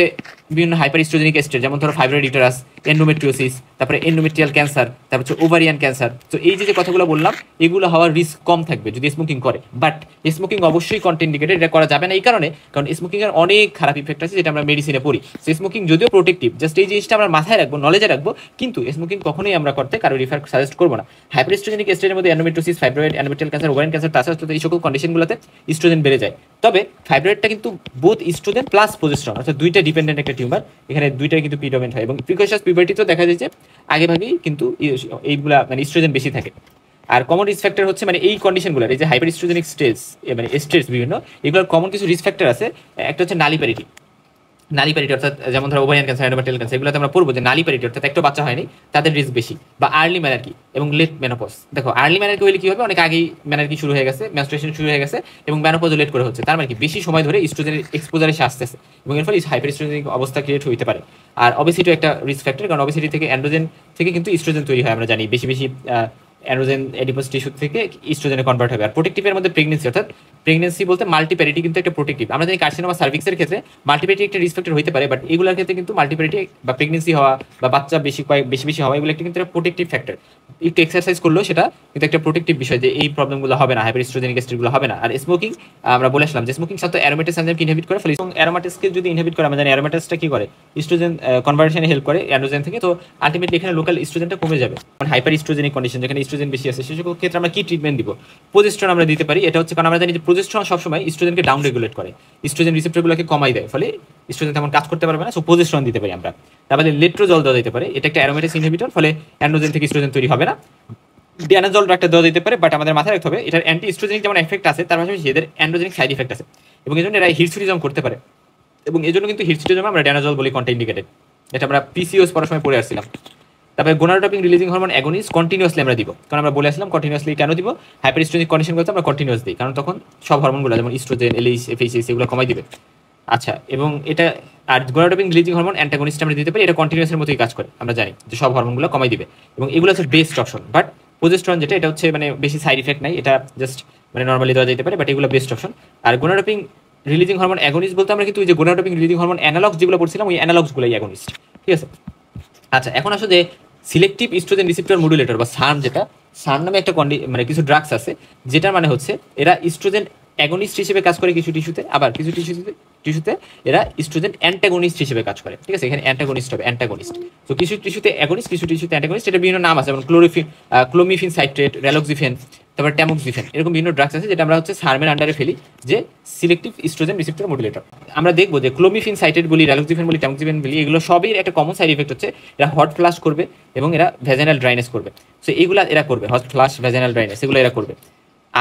বিভিন্ন হাইপার ইস্ট্রোজেনিক স্টেট, যেমন ধরো ফাইব্রয়েড ইউটেরাস, এন্ডোমেট্রিওসিস, তারপরে এন্ডোমেট্রিয়াল ক্যান্সার, তারপর হচ্ছে ওভারিয়ান ক্যান্সার। তো এই যে কথাগুলো বললাম, এগুলো হওয়ার রিস্ক কম থাকবে যদি স্মোকিং করে। বাট স্মোকিং অবশ্যই কন্ট্রাইন্ডিকেটেড, এটা করা যাবে না এই কারণে, কারণ স্মোকিং এর অনেক খারাপ ইফেক্ট আছে যেটা আমরা মেডিসিনে পড়ি। সো স্মোকিং যদিও প্রোটেক্টিভ, জাস্ট এই জিনিসটা আমরা মাথায় রাখবো, নলেজে রাখবো, কিন্তু স্মোকিং কখনোই আমরা করতে কারো রিফার সাজেস্ট করবো না। হাইপার ইস্ট্রোজেনিক স্টেটের মধ্যে endometriosis, fibroid, endometrial cancer, ovarian cancer, তাছাড়া এই সকল কন্ডিশনগুলোতে ইস্ট্রোজেন বেড়ে যায়। তবে ফাইব্রয়েডটা কিন্তু বোথ ইস্ট্রোজেন প্লাস প্রজেস্টেরন, অর্থাৎ দুইটা ডিপেন্ডেন্ট একটা টিউমার, এখানে দুইটাই কিন্তু প্রিডমিনেন্ট হয়। এবং প্রিকশনাস পিউবার্টিতেও দেখা যায় যে আগেভাগেই কিন্তু এইগুলা মানে ইস্ট্রোজেন বেশি থাকে। আর কমন রিস্ক ফ্যাক্টর হচ্ছে মানে এই কন্ডিশনগুলোর, এই যে হাইপার ইস্ট্রোজেনিক স্টেজ মানে স্টেটস বিভিন্ন, এগুলোর কমন কিছু রিস্ক ফ্যাক্টর আছে। একটা হচ্ছে নালিপ্যারিটি, অর্থাৎ যেমন ধরো ওভারিয়ান ক্যান্সার, এন্ডোমেট্রিয়াল ক্যান্সার, এগুলোতে আমরা পড়বো যে নালিপ্যারিটি অর্থাৎ একটা বাচ্চা হয়নি তাদের রিস্ক বেশি, বা আর্লি ম্যানার্কি এবং লেট মেনোপজ। দেখো আর্লি ম্যানার্কি হলে কি হবে? অনেক আগেই ম্যানার্কি শুরু হয়ে গেছে, মেনস্ট্রুয়েশন শুরু হয়ে গেছে, এবং মেনোপজও লেট করে হচ্ছে, তার মানে কি বেশি সময় ধরে ইস্ট্রোজেনের এক্সপোজারে সে আসতেছে, এবং এর ফলে হাইপার ইস্ট্রোজেনিক অবস্থা ক্রিয়েট হতে পারে। আর অবেসিটিও একটা রিস্ক ফ্যাক্টর, কারণ অবেসিটি থেকে অ্যান্ড্রোজেন থেকে কিন্তু ইস্ট্রোজেন তৈরি হয়, আমরা জানি বেশি বেশি অ্যান্ড্রোজেন এডিপোজ টিস্যু থেকে ইস্ট্রোজেনে কনভার্ট হবে। আর প্রোটেক্টিভের মধ্যে প্রেগনেন্সি, অর্থাৎ প্রেগনেন্সি বলতে মাল্টিপ্যারিটি কিন্তু একটা প্রোটেক্টিভ। আমরা জানি কার্সিনোমা সার্ভিক্সের ক্ষেত্রে মাল্টিপ্যারিটি একটা রিস্ক ফ্যাক্টর হতে পারে, বাট এগুলোর ক্ষেত্রে কিন্তু মাল্টিপ্যারিটি বা প্রেগনেন্সি হওয়া বা বাচ্চা বেশি হওয়া, এগুলো কিন্তু একটা প্রোটেক্টিভ ফ্যাক্টর। একটু এক্সারসাইজ করলেও সেটা কিন্তু একটা প্রোটেক্টিভ বিষয়, যে এই প্রবলেমগুলো হবে না, হাইপার ইস্ট্রোজেনিক স্টেটগুলো হবে না। আর স্মোকিং আমরা বলে আসলাম যে স্মোকিং সাথে অ্যারোমেটাস এনজাইমকে ইনহিবিট করে, ফলে অ্যারোমেটাসকে যদি ইনহিবিট করে, আমরা জানি অ্যারোমেটাসটা কি করে? ইস্ট্রোজেন কনভার্সনে হেল্প করে অ্যান্ড্রোজেন থেকে। তো আলটিমেটলি এখানে লোকাল ইস্ট্রোজেনটা কমে যাবে। কারণ হাইপার ইস্ট্রোজেনিক কন্ডিশন, যেখানে ইস্ট্রোজেন বেশি আছে, সেই সকল ক্ষেত্রে আমরা কি ট্রিটমেন্ট দিব? প্রজেস্টেরন আমরা দিতে পারি। এটা হচ্ছে কারণ আমরা জানি যে প্রজেস্টেরন সবসময় ইস্ট্রোজেনকে ডাউন রেগুলেট করে, ইস্ট্রোজেন রিসেপ্টরগুলোকে কমাই দেয়, ফলে ইস্ট্রোজেন তেমন কাজ করতে পারবে না। সো প্রজেস্টেরন দিতে পারি আমরা। তারপরে লেট্রোজল দেওয়া দিতে পারে, এটা একটা অ্যারোমেটাস ইনহিবিটর, ফলে অ্যান্ড্রোজেন থেকে ইস্ট্রোজেন তৈরি হবে না। ডিয়ানাজল একটা দেওয়া দিতে পারে, বাট আমাদের মাথায় রাখতে হবে এটার অ্যান্টি ইস্ট্রোজেনিক যেমন এফেক্ট আছে, তার পাশাপাশি এদের অ্যান্ড্রোজেনিক সাইড ইফেক্ট আছে, এবং এই জন্য এরা হিরসুটিজম করতে পারে, এবং এই জন্য কিন্তু হিরসুটিজম আমরা ডিয়ানাজল বলি কন্ট্রাইন্ডিকেটেড। এটা আমরা PCOS পড়ার সময় পড়ে আসছিলাম। তারপরে gonadotropic releasing hormone against continuously আমরা দিব, কারণ আমরা বলে আসলাম কন্টিনিউয়াসলি কেন দিব? হাইপার ইস্ট্রোজেনিক কন্ডিশনগুলোতে আমরা কন্টিনিউয়াস দিই, কারণ তখন সব হরমোনগুলো যেমন ইস্ট্রোজেন, এলএইচ, এফএসএইচ এগুলো কমাই দিবে। আচ্ছা, এবং এটা আর গোনাডোট্রপিক রিলিজিং হরমোন অ্যান্টাগনিস্ট আমরা দিতে পারি, এটা কন্টিনিউয়াসের মতোই কাজ করে, আমরা জানি যে সব হরমোনগুলো কমাই দিবে, এবং এগুলো হচ্ছে বেস্ট অপশন। বাট প্রজেস্টেরন যেটা এটা হচ্ছে মানে বেশি সাইড ইফেক্ট নাই, এটা জাস্ট মানে নর্মালি দেওয়া যেতে পারে, বাট এগুলো বেস্ট অপশন। আর গোনাডোট্রপিন রিলিজিং হরমোন অ্যাগনিস্ট বলতে আমরা কিন্তু ওই যে গোনাডোট্রপিন রিলিজিং হরমোন অ্যানালগস যেগুলো পড়ছিলাম ওই অ্যানালগসগুলোই অ্যাগনিস্ট, ঠিক আছে। আচ্ছা, এখন আসো যে সিলেক্টিভ ইস্ট্রোজেন রিসেপ্টর মডুলেটর বা সার্ম, যেটা সার্ম নামে একটা মানে কিছু ড্রাগস আছে, যেটার মানে হচ্ছে এরা ইস্ট্রোজেন অ্যাগনিস্ট হিসেবে কাজ করে কিছু টিস্যুতে, আবার কিছু টিস্যুতে এরা ইস্ট্রোজেন অ্যান্টাগনিস্ট হিসেবে কাজ করে, ঠিক আছে। এখানে অ্যান্টাগনিস্ট হবে, অ্যান্টাগনিস্ট। তো কিছু টিস্যুতে অ্যাগনিস্ট, কিছু টিস্যুতে অ্যান্টাগনিস্ট, এটা বিভিন্ন নাম আছে, যেমন ক্লোমিফিন সাইট্রেট, রেলক্সিফেন, তারপর ট্যামোক্সিফেন, এরকম বিভিন্ন ড্রাগস আছে যেটা আমরা হচ্ছে সার্মের আন্ডারে ফেলি, যে সিলেক্টিভ ইস্ট্রোজেন রিসেপ্টর মডুলেটর। আমরা দেখবো যে ক্লোমিফিন সাইট্রেট বলি, রেলক্সিফেন বলি, ট্যামোক্সিফেন বলি, এগুলো সবই একটা কমন সাইড ইফেক্ট হচ্ছে এরা হট ফ্লাশ করবে এবং এরা ভ্যাজাইনাল ড্রাইনেস করবে। সো এইগুলা এরা করবে, হট ফ্লাশ, ভ্যাজাইনাল ড্রাইনেস, এগুলো এরা করবে।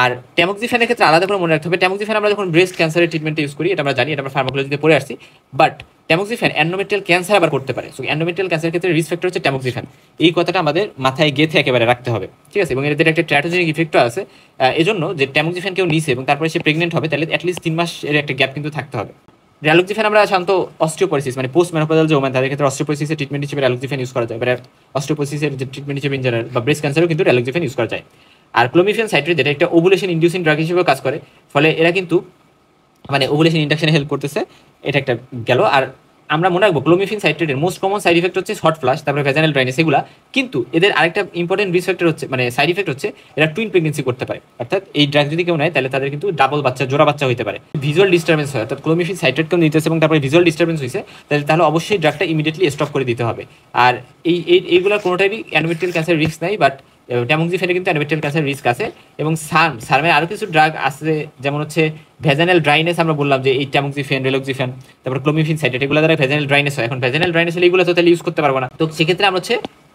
আর ট্যামোক্সিফেনের ক্ষেত্রে আলাদা করে মনে রাখতে হবে, ট্যামোক্সিফেন আমরা যখন ব্রেস্ট ক্যান্সারের ট্রিটমেন্টে ইউজ করি, এটা আমরা জানি, এটা আমরা ফার্মাকোলজিতে পড়ে আসছি, বাট ট্যামোক্সিফেন এন্ডোমেট্রিয়াল ক্যান্সার আবার করতে পারে। সো এন্ডোমেট্রিয়াল ক্যান্সারের ক্ষেত্রে রিস্ক ফ্যাক্টর হচ্ছে ট্যামোক্সিফেন, এই কথাটা আমাদের মাথায় গেঁথে একেবারে রাখতে হবে, ঠিক আছে। এবং এদের একটা ট্র্যাটোজেনিক ইফেক্টও আছে, এজন্য যে ট্যামোক্সিফেন কেউ নিছে এবং তারপরে সে প্রেগনেন্ট হবে, তাহলে অ্যাটলিস্ট 3 মাস এর একটা গ্যাপ কিন্তু থাকতে হবে। রেলক্সিফেন আমরা সাধারণত অস্টিওপোরোসিস মানে পোস্ট মেনোপজাল যে ওমেন, তাদের ক্ষেত্রে অস্টিওপোরোসিসের ট্রিটমেন্ট হিসেবে রেলক্সিফেন ইউজ করা যায়, এবার অস্টিওপোরোসিসের যে ট্রিটমেন্ট হিসেবে ইন জেনারেল বা ব্রেস্ট ক্যান্সারও কিন্তু রেলক্সিফেন ইউজ করা যায়। আর ক্লোমিফেন সাইট্রেট যেটা একটা ওভুলেশন ইনডিউসিং ড্রাগ হিসেবে কাজ করে, ফলে এরা কিন্তু মানে ওভুলেশন ইন্ডাকশনে হেল্প করতেছে, এটা একটা গেল। আর আমরা মনে রাখবো clomiphene সাইট্রেটের most common side effect হচ্ছে হট ফ্লাশ, তারপরে ভ্যাজাইনাল ড্রাইনেস, এগুলা। কিন্তু এদের আরেকটা ইম্পর্টেন্ট রিস্ক ফ্যাক্টর হচ্ছে মানে সাইড ইফেক্ট হচ্ছে এরা টুইন প্রেগনেন্সি করতে পারে, অর্থাৎ এই ড্রাগ যদি কেউ নেয় তাহলে তাদের কিন্তু ডাবল বাচ্চা, জোড়া বাচ্চা হতে পারে। ভিজুয়াল ডিস্টারবেন্স হয়, অর্থাৎ ক্লোমিফিন সাইট্রেট কেউ নিতেছে এবং তারপরে ভিজুয়াল ডিস্টারবেন্স হয়েছে, তাহলে অবশ্যই ড্রাগটা ইমিডিয়েটলি স্টপ করে দিতে হবে। আর এইগুলোর কোনোটারই অ্যান্ডোমেট্রিয়াল ক্যান্সার রিস্ক নাই, বাট ট্যামোক্সিফেনে কিন্তু অ্যান্ডোমেট্রিয়াল ক্যান্সার রিস্ক আছে। এবং সার্মের আরও কিছু ড্রাগ আছে, যেমন হচ্ছে ভ্যাজাইনাল ড্রাইনেস, আমরা বললাম যে এই ট্যামোক্সিফেন, রেলক্সিফেন, তারপর ক্লোমিফিন সাইট্রেট, এগুলো দ্বারা ভ্যাজাইনাল ড্রাইনেস হয়। এখন ভ্যাজাইনাল ড্রাইনেস হলে এগুলো তো তাহলে ইউজ করতে পারবো না, তো সেক্ষেত্রে আমরা হচ্ছে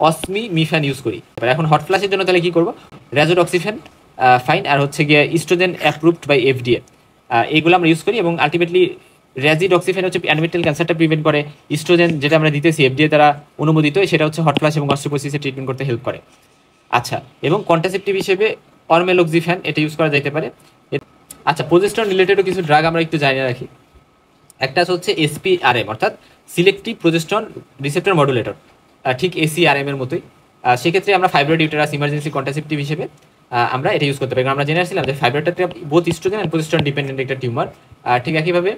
অসমিমিফেন ইউজ করি। এবার এখন হট ফ্লাশের জন্য তাহলে কি করবো, রেজোডক্সিফেন ফাইন, আর হচ্ছে গিয়ে ইস্ট্রোজেন অ্যাপ্রুভড বাই FDA, এইগুলো আমরা ইউজ করি। এবং আলটিমেটলি রেজিডক্সিফেন হচ্ছে অ্যান্ডোমেট্রিয়াল ক্যান্সারটা প্রিভেন্ট করে, ইস্ট্রোজেন যেটা আমরা দিতেছি FDA দ্বারা অনুমোদিত, সেটা হচ্ছে হট ফ্লাশ এবং অস্টিওপোরোসিসের ট্রিটমেন্ট করতে হেল্প করে। আচ্ছা, এবং কন্ট্রাসেপটিভ হিসেবে অরমেলক্সিফেন এটা ইউজ করা যেতে পারে। আচ্ছা, প্রজেস্টেরন রিলেটেডও কিছু ড্রাগ আমরা একটু জানিয়ে রাখি। একটা হচ্ছে SPRM, অর্থাৎ সিলেক্টিভ প্রজেস্টেরন রিসেপ্টর মডুলেটর, ঠিক ACRM এর মতোই। সেক্ষেত্রে আমরা ফাইব্রয়েড ইউটেরাস ইমার্জেন্সি কন্ট্রাসেপটিভ হিসেবে আমরা এটা ইউজ করতে পারি। আমরা জেনে আসছিলাম যে ফাইব্রয়েডটা both estrogen and progesterone dependent একটা টিউমার। ঠিক একইভাবে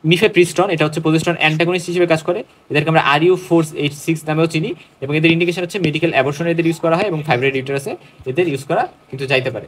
মিফেপ্রিস্টন এটা হচ্ছে প্রজেস্টেরন অ্যান্টাগনিস্ট হিসেবে কাজ করে, এদেরকে আমরা RU486 নামেও চিনি, এবং এদের ইন্ডিকেশন হচ্ছে মেডিকেল অ্যাবর্শনে এদের ইউজ করা হয়, এবং ফাইব্রয়েড ইউটেরাসে এদের ইউজ করা কিন্তু যাইতে পারে।